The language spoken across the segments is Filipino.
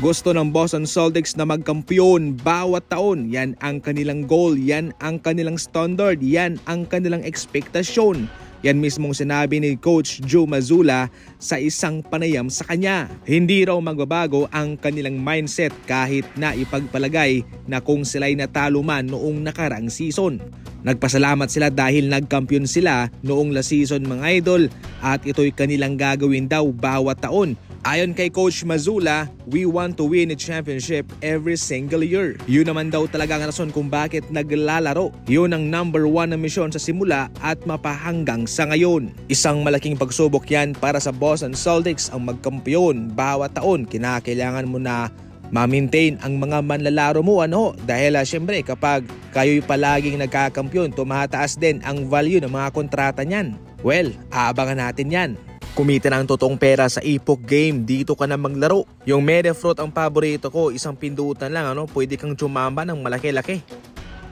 Gusto ng Boston Celtics na magkampiyon bawat taon. Yan ang kanilang goal, yan ang kanilang standard, yan ang kanilang expectation. Yan mismong sinabi ni Coach Joe Mazzulla sa isang panayam sa kanya. Hindi raw magbabago ang kanilang mindset kahit na ipagpalagay na kung sila'y natalo man noong nakarang season. Nagpasalamat sila dahil nagkampiyon sila noong last season mga idol at ito'y kanilang gagawin daw bawat taon. Ayon kay Coach Mazzulla, we want to win a championship every single year. Yun naman daw talaga ang rason kung bakit naglalaro. Yun ang number 1 na misyon sa simula at mapahanggang sa ngayon. Isang malaking pagsubok yan para sa Boston Celtics ang magkampiyon bawat taon. Kinakailangan mo na ma-maintain ang mga manlalaro mo dahil syempre kapag kayo'y palaging nagkakampiyon, tumataas din ang value ng mga kontrata niyan. Well, aabangan natin yan. Kumita ng totoong pera sa Epoch Game, dito ka na maglaro. Yung Medefruit ang paborito ko, isang pindutan lang pwede kang tumamba ng malaki-laki.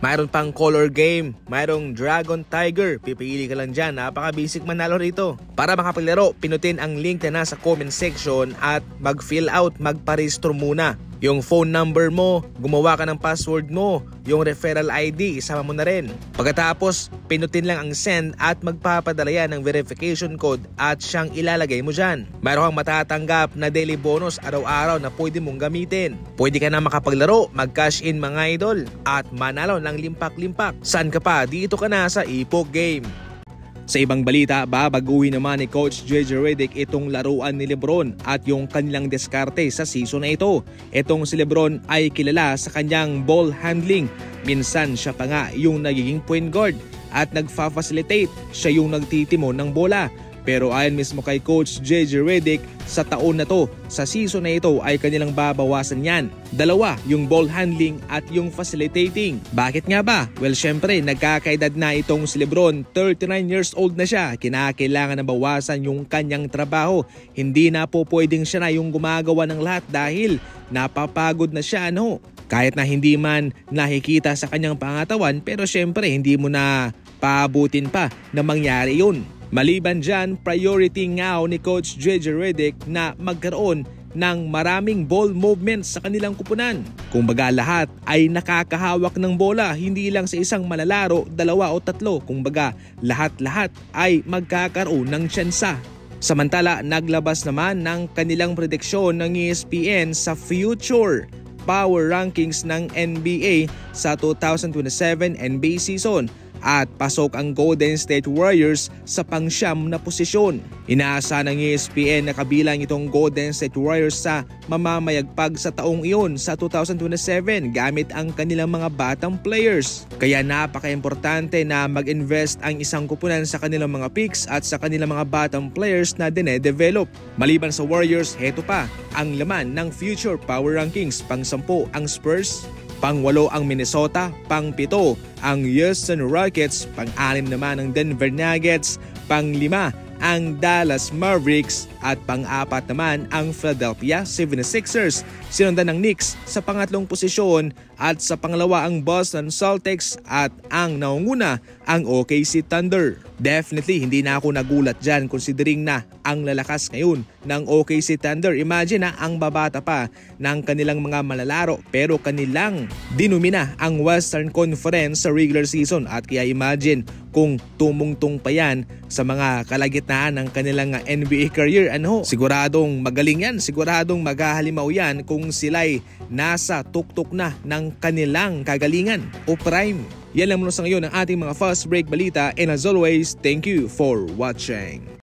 Mayroon pang color game, mayroong Dragon Tiger, pipili ka lang dyan, napaka-basic manalo rito. Para makapaglaro, pinutin ang link na nasa comment section at mag-fill out, magparehistro muna. Yung phone number mo, gumawa ka ng password mo, yung referral ID, isama mo na rin. Pagkatapos, pinutin lang ang send at magpapadala yan ng verification code at siyang ilalagay mo dyan. Mayroon kang matatanggap na daily bonus araw-araw na pwede mong gamitin. Pwede ka na makapaglaro, mag-cash in mga idol, at manalo ng limpak-limpak. Saan ka pa? Dito ka na sa Epoch Game. Sa ibang balita, babaguhin naman ni Coach JJ Redick itong laruan ni Lebron at yung kanilang diskarte sa season na ito. Itong si Lebron ay kilala sa kanyang ball handling. Minsan siya pa nga yung nagiging point guard at nagfa-facilitate, siya yung nagtitimon ng bola. Pero ayon mismo kay Coach JJ Redick, sa taon na to, sa season na ito ay kanilang babawasan yan. Dalawa, yung ball handling at yung facilitating. Bakit nga ba? Well, syempre, nagkakaedad na itong si Lebron, 39 years old na siya. Kinakailangan na bawasan yung kanyang trabaho. Hindi na po pwedeng siya na yung gumagawa ng lahat dahil napapagod na siya Kahit na hindi man nakikita sa kanyang pangatawan, pero syempre hindi mo na paabutin pa na mangyari yun. Maliban dyan, priority nga ni Coach JJ Redick na magkaroon ng maraming ball movements sa kanilang kupunan. Kumbaga lahat ay nakakahawak ng bola, hindi lang sa isang manlalaro, 2 o 3. Kumbaga lahat-lahat ay magkakaroon ng tsansa. Samantala, naglabas naman ng kanilang prediksyon ng ESPN sa future power rankings ng NBA sa 2027 NBA season. At pasok ang Golden State Warriors sa pang-9 na posisyon. Inaasa ng ESPN na kabilang itong Golden State Warriors sa mamamayagpag sa taong iyon sa 2027 gamit ang kanilang mga batang players. Kaya napaka-importante na mag-invest ang isang kupunan sa kanilang mga picks at sa kanilang mga batang players na dine-develop. Maliban sa Warriors, heto pa ang laman ng future power rankings. Pang-10 ang Spurs, pang-8 ang Minnesota, pang-7 ang Houston Rockets, pang-6 naman ang Denver Nuggets, pang-5 ang Dallas Mavericks at pang-4 naman ang Philadelphia 76ers. Sinundan ng Knicks sa pangatlong posisyon at sa pangalawa ang Boston Celtics at ang naunguna ang OKC Thunder. Definitely hindi na ako nagulat dyan considering na ang lalakas ngayon ng OKC Thunder. Imagine ang babata pa ng kanilang mga manlalaro pero kanilang dinumina ang Western Conference sa regular season at kaya imagine kung tumungtong pa yan sa mga kalagitnaan ng kanilang NBA career. Siguradong magaling yan, siguradong maghahalimaw yan kung sila'y nasa tuktok na ng kanilang kagalingan o prime. Yan lang muna sa ngayon ang ating mga fast break balita and as always, thank you for watching.